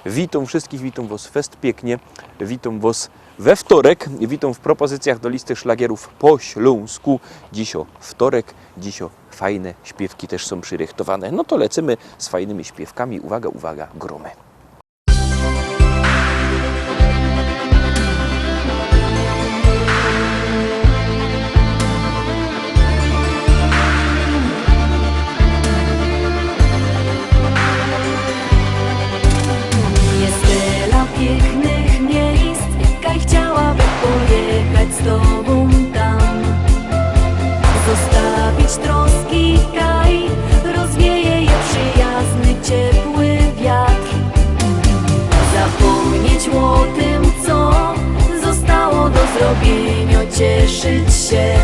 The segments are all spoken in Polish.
Witam wszystkich, witam Was fest pięknie, witam Was we wtorek, witam w propozycjach do listy szlagierów po śląsku. Dzisiaj wtorek, dzisiaj fajne śpiewki też są przyrychtowane. No to lecimy z fajnymi śpiewkami. Uwaga, uwaga, gromy. Pięknych miejsc, kaj chciałaby pojechać z tobą tam. Zostawić troski, kaj rozwieje je przyjazny, ciepły wiatr. Zapomnieć o tym, co zostało do zrobienia, cieszyć się.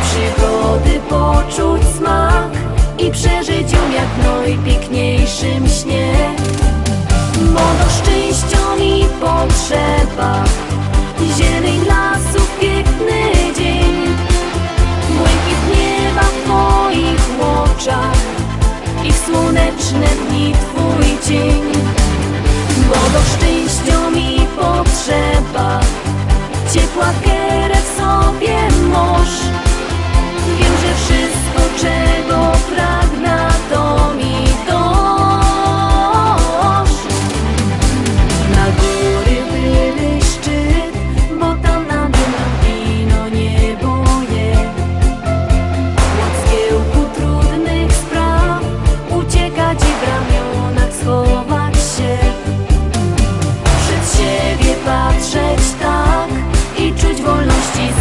Przygody poczuć smak i przeżyć ją jak w najpiękniejszym śnie. Bo do szczęścia mi potrzeba zieleń lasów, piękny dzień, błękit nieba w moich oczach, ich słoneczne dni, twój cień. Bo do szczęścia mi potrzeba ciepła kierę w sobie moż. Wiem, że wszystko, czego pragnę, to mi to.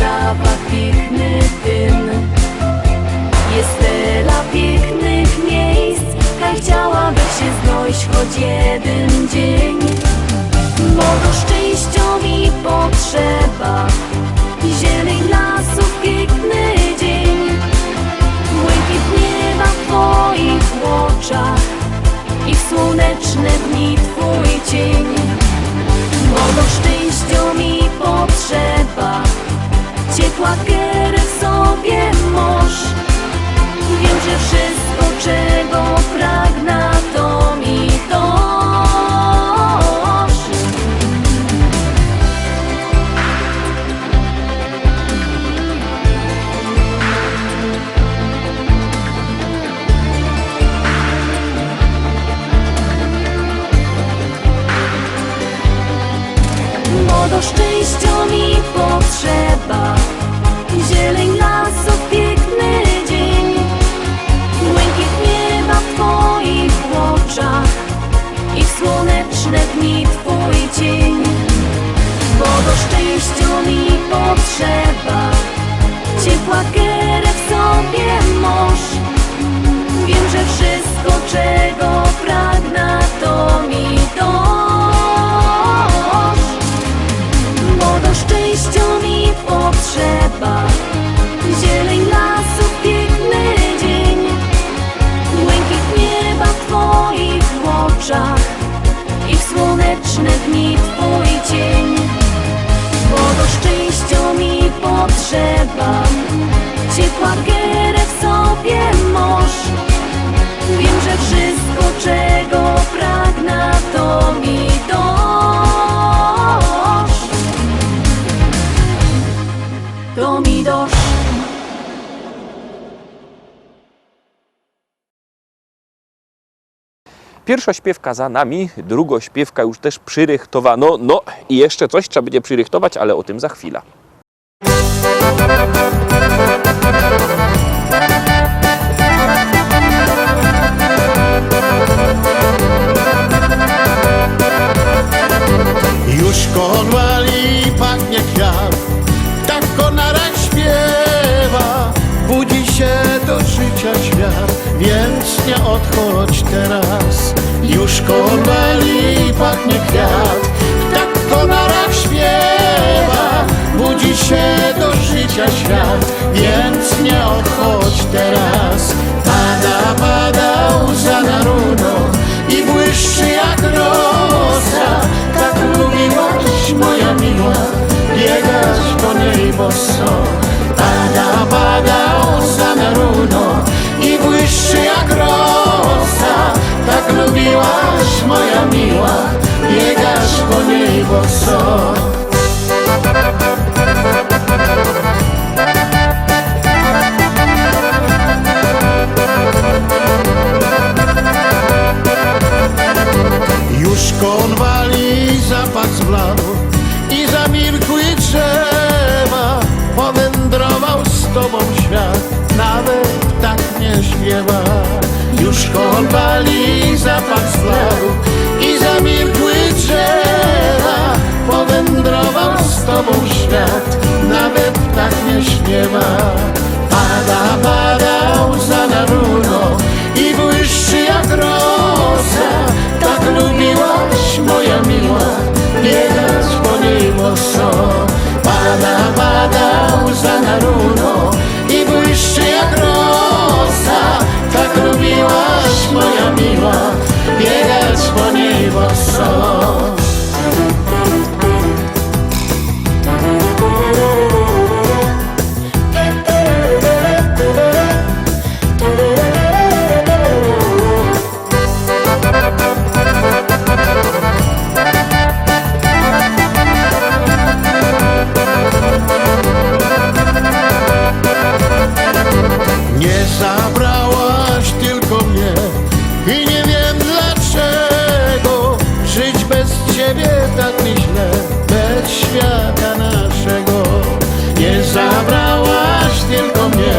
Zapach piękny dym. Jest tyle pięknych miejsc, kaj chciałaby się znojść choć jeden dzień. Bo do szczęścia mi potrzeba zieleń lasów, piękny dzień, błękit nieba w twoich oczach, ich słoneczne dni, twój cień. Bo do szczęścia mi potrzeba ciepła kierę w sobie moż. Wiem, że wszystko, czego pragnę, to mi toż. Bo do szczęścia mi potrzeba zieleń lasów, piękny dzień, błękit nieba w twoich oczach, ich słoneczne dni, twój cień. Bo do szczęścia mi potrzeba ciepła kierę w sobie moż. Wiem, że wszystko, czego pragnę, to mi to. Bo do szczęścia mi potrzeba zieleń lasów, piękny dzień, błękit nieba w twoich oczach, ich słoneczne dni, twój cień. Bo do szczęścia mi potrzeba ciepła kierę w sobie moż. Wiem, że wszystko, czego pragnę, to mi toż. To mi dosz. Pierwsza śpiewka za nami, druga śpiewka już też przyrychtowano. No i jeszcze coś trzeba będzie przyrychtować, ale o tym za chwilę. Już konwali pachnie kwiat, tak konara śpiewa. Budzi się do życia świat, więc nie odchodź teraz. Już konwali pachnie kwiat, tak konara śpiewa. Budzi się do życia świat, więc nie odchodź teraz. Pada, pada łza na runo i błyszczy jak rosa. Tak lubiłaś, moja miła, biegać po niej boso. Pada, pada łza na runo i błyszczy jak rosa. Tak lubiłaś, moja miła. bo co? Już konwali zapach zbladł i zamilkły drzewa. Powędrował z tobą świat, nawet tak nie śpiewa. Już konwali zapach zbladł i zamilkły drzewa. Powędrował z tobą świat, nawet tak nie śpiewa. Pada łza na runo i błyszczy jak rosa. Tak lubiłaś, moja miła, biegać po niej boso. Pada łza na runo i błyszczy jak rosa. Tak lubiłaś, moja miła, biegać po niej boso. Nie zabrałaś tylko mnie i nie wiem dlaczego. Żyć bez ciebie tak mi źle, bez świata naszego. Nie zabrałaś tylko mnie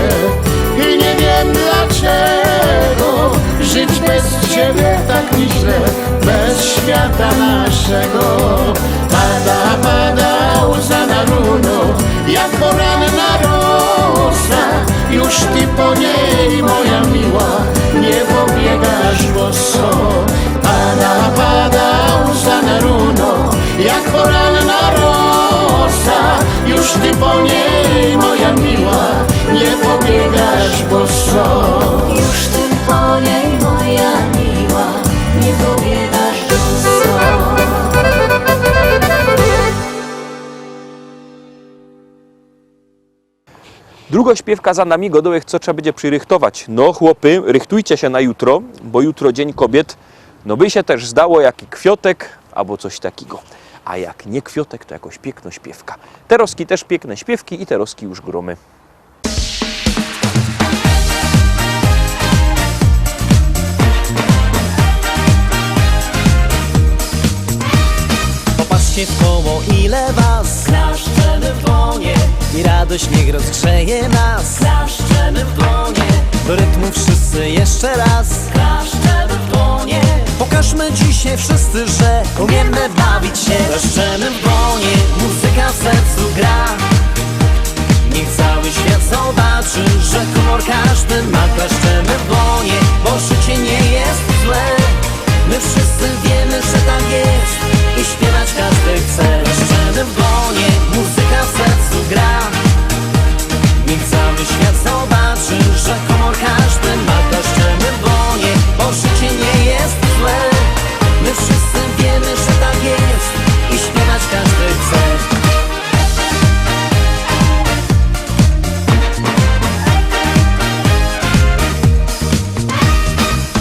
i nie wiem dlaczego. Żyć bez ciebie tak mi źle, bez świata naszego. Pada łza na runo, jak poranna rosa. Już ty po niej, moja miła, nie pobiegasz boso. Pada łza na runo, jak poranna rosa. Już ty po niej, moja miła, nie pobiegasz boso. Już ty po niej, moja miła, nie pobiegasz boso. Druga śpiewka za nami, Godołek, co trzeba będzie przyrychtować? No chłopy, rychtujcie się na jutro, bo jutro Dzień Kobiet. No by się też zdało jaki kwiotek albo coś takiego. A jak nie kwiotek, to jakoś piękna śpiewka. Teroski też piękne śpiewki i teroski już gromy. Popatrzcie w koło, ile was Klaszczemy w dłonie, i radość niech rozgrzeje nas. klaszczemy w dłonie, Do rytmu wszyscy jeszcze raz. klaszczemy w dłonie. Pokażmy dzisiaj wszyscy, że umiemy bawić się. Klaszczemy w dłonie, muzyka w sercu gra. Niech cały świat zobaczy, że humor każdy ma. Klaszczemy w dłonie, bo życie nie jest złe. My wszyscy wiemy, że tak jest i śpiewać każdy chce. Klaszczemy w dłonie, muzyka w sercu gra. Niech cały świat zobaczy, że humor każdy ma. Klaszczemy w dłonie, bo życie nie jest złe. My wszyscy wiemy, że tak jest i śpiewać każdy chce.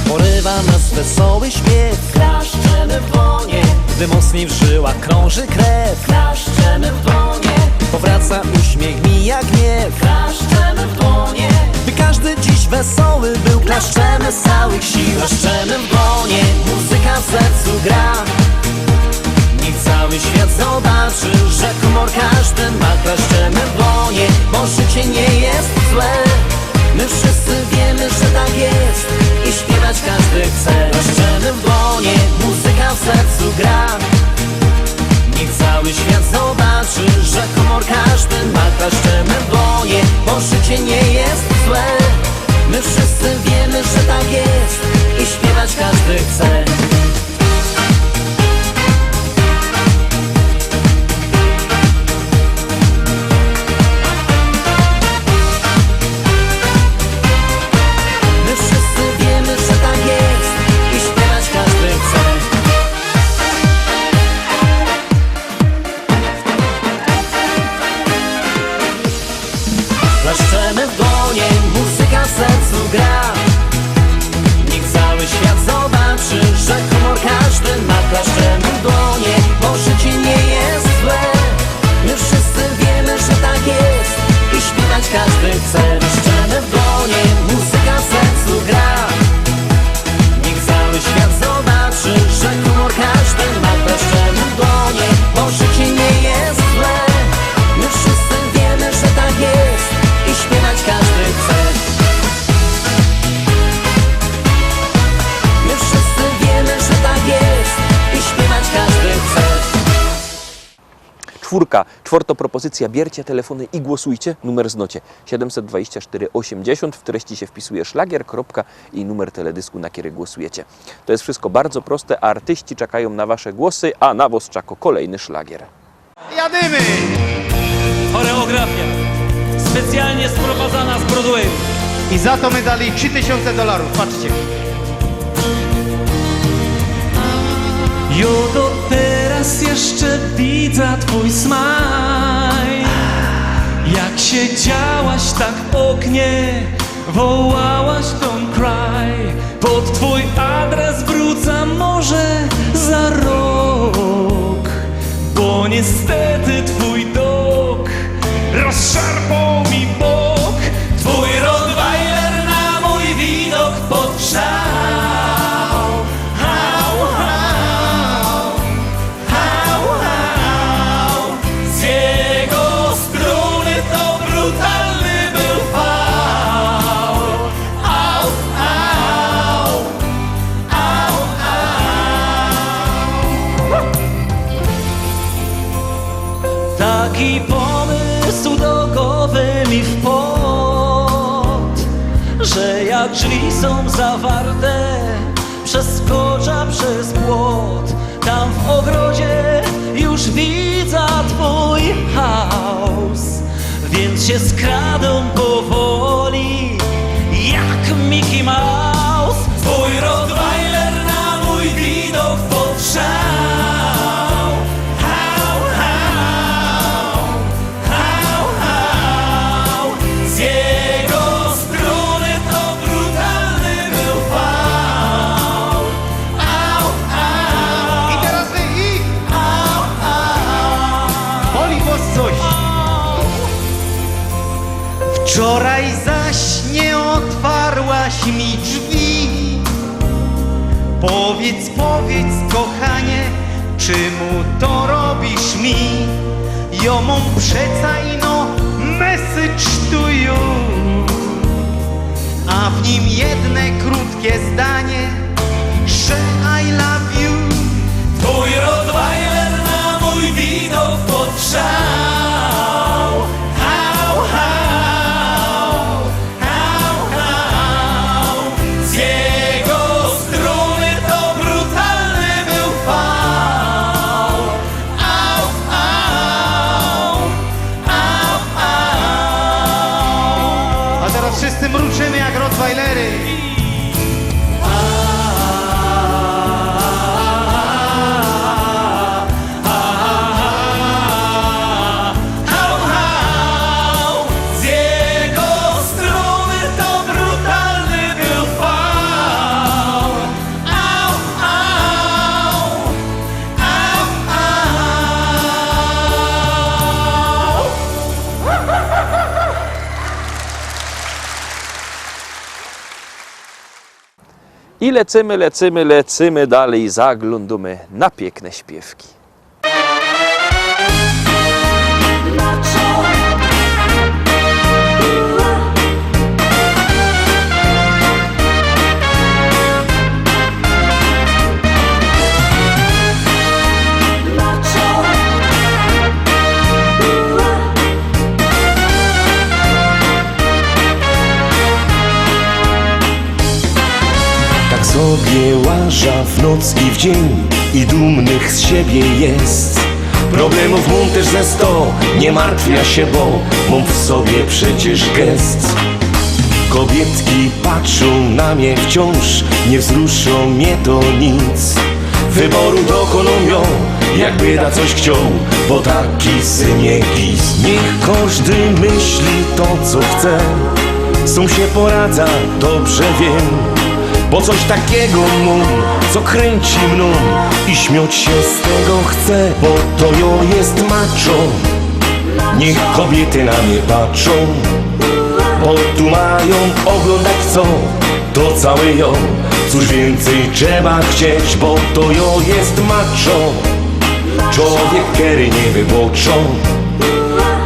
Porywa nas wesoły śpiew, Klaszczemy w dłonie, gdy mocniej w żyłach krąży krew. klaszczemy w dłonie, Powraca uśmiech, mija gniew. klaszczemy w dłonie. By każdy dziś wesoły był, klaszczemy z całych sił. Klaszczemy w dłonie, muzyka w sercu gra. Niech cały świat zobaczy, że humor każdy ma. Klaszczemy w dłonie, bo życie nie jest złe. My wszyscy wiemy, że tak jest i śpiewać każdy chce. Klaszczemy w dłonie, muzyka w sercu gra. Niech cały świat zobaczy, że humor każdy ma. Klaszczemy w dłonie, bo życie nie jest złe. My wszyscy wiemy, że tak jest i śpiewać każdy chce. My wszyscy wiemy, że tak jest czwarta propozycja, bierzcie telefony i głosujcie. Numer znocie 724 80, w treści się wpisuje szlagier, kropka i numer teledysku, na który głosujecie. To jest wszystko bardzo proste, a artyści czekają na wasze głosy, a na was czeka kolejny szlagier. Jadymy! Choreografia specjalnie sprowadzana z Broadwayu. I za to my dali $3000, patrzcie. Jo, do teraz jeszcze widzę twój smaj. Jak siedziałaś tak w oknie, wołałaś don't cry. Pod twój adres wrócę może za rok, bo niestety twój dok rozszarpał mi bok. Twój Rottweiler na mój widok podgrzał. Hał, hał, hał, hał. Z jego struny to brutalny był fał. Au, au, au, au. Taki pomysł do głowy mi wpadł, że jak drzwi są zawarte, przeskoczę przez płot. Tam w ogrodzie już widzę twój chaos, więc się skradą powoli jak Mickey Mouse. Twój Rottweiler na mój widok podgrzał. Hał, hał, hał, hał. Z jego struny to brutalny był fał. Au, au, I teraz wy i au, au. boli was coś. Wczoraj zaś nie otwarłaś mi drzwi. Powiedz, kochanie, czemu to robisz mi? Jo mam przeca ino message to you, a w nim jedne krótkie zdanie, że I love you. Twój Rottweiler na mój widok podgrzał. Hał, hał, hał, hał. Z jego struny to brutalny był fał. Au, au, au, au. A teraz wszyscy mruczymy jak Rottweilery. Hał, hał. Z jego struny to brutalny był fał. Au, au, au, au. I lecimy dalej, zaglądamy na piękne śpiewki. Macho. Macho. Tak sobie łaża w noc i w dzień i dumnych z siebie jest. Problemów mam też ze 100, nie martwia się, bo mam w sobie przecież gest. Kobietki patrzą na mnie wciąż, nie wzruszą mnie to nic. Wyboru dokonują, jakby da coś chciał, bo taki syn jest. Niech każdy myśli to, co chce, z tą się poradza, dobrze wiem. Bo coś takiego mam, co kręci mną i śmiać się z tego chcę, bo to jo jest macho. Niech kobiety na mnie patrzą, bo tu mają oglądać co, to całe jo. Cóż więcej trzeba chcieć, bo to jo jest macho. Człowiek, który nie wyboczą.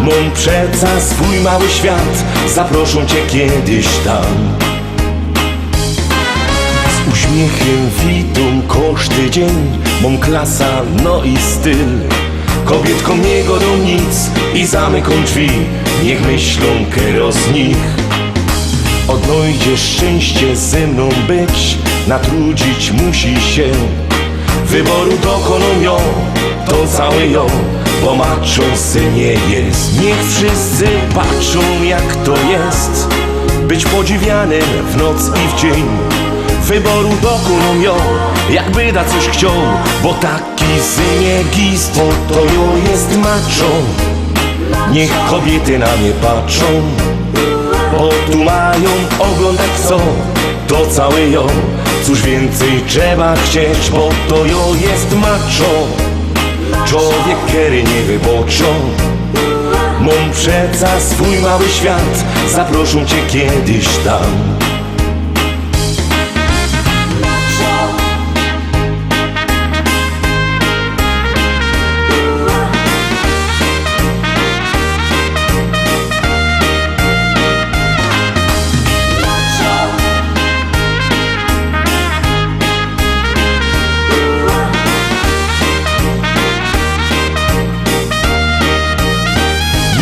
Mam przeca swój mały świat, zaproszą cię kiedyś tam. Z uśmiechem witam każdy dzień, mam klasa, no i styl. Kobietkom nie godą nic i zamykam drzwi. Niech myślą kero z nich. Odnajdziesz szczęście ze mną być, natrudzić musi się. Wyboru dokoną ją, to całe ją, bo maczą synie jest. Niech wszyscy patrzą jak to jest, być podziwianym w noc i w dzień. Wyboru dokoną ją, jakby da coś chciał, bo taki synie gist, bo to ją jest maczą. Niech kobiety na mnie patrzą, bo tu mają oglądać co, to całe ją. Cóż więcej trzeba chcieć, bo to ją jest maczą. Człowiek kery nie wyboczą. Mam przeca swój mały świat, zaproszą cię kiedyś tam.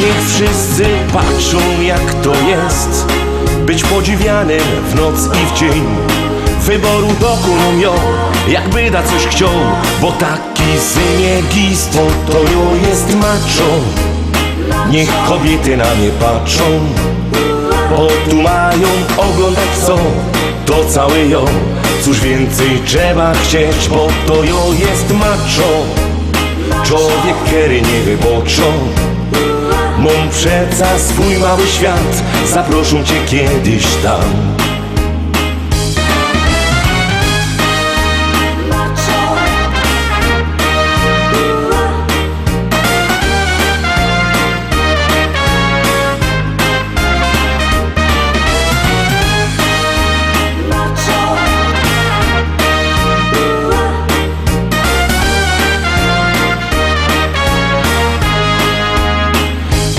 Niech wszyscy patrzą jak to jest, być podziwianym w noc i w dzień. Wyboru dokoną ją, jakby da coś chciał, bo taki synie gist, bo to ją jest maczą. Niech kobiety na mnie patrzą, bo tu mają oglądać co, to całe ją. Cóż więcej trzeba chcieć, bo to ją jest maczą. Człowiek kery nie wyboczą. Mam przeca swój mały świat, zaproszą cię kiedyś tam.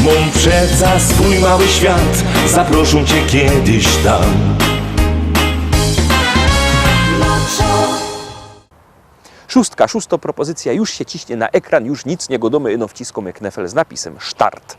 Mam przeca swój mały świat, zaproszą cię kiedyś tam. Szósta propozycja już się ciśnie na ekran, już nic nie godomy, ino wciskom jak nefel z napisem Start.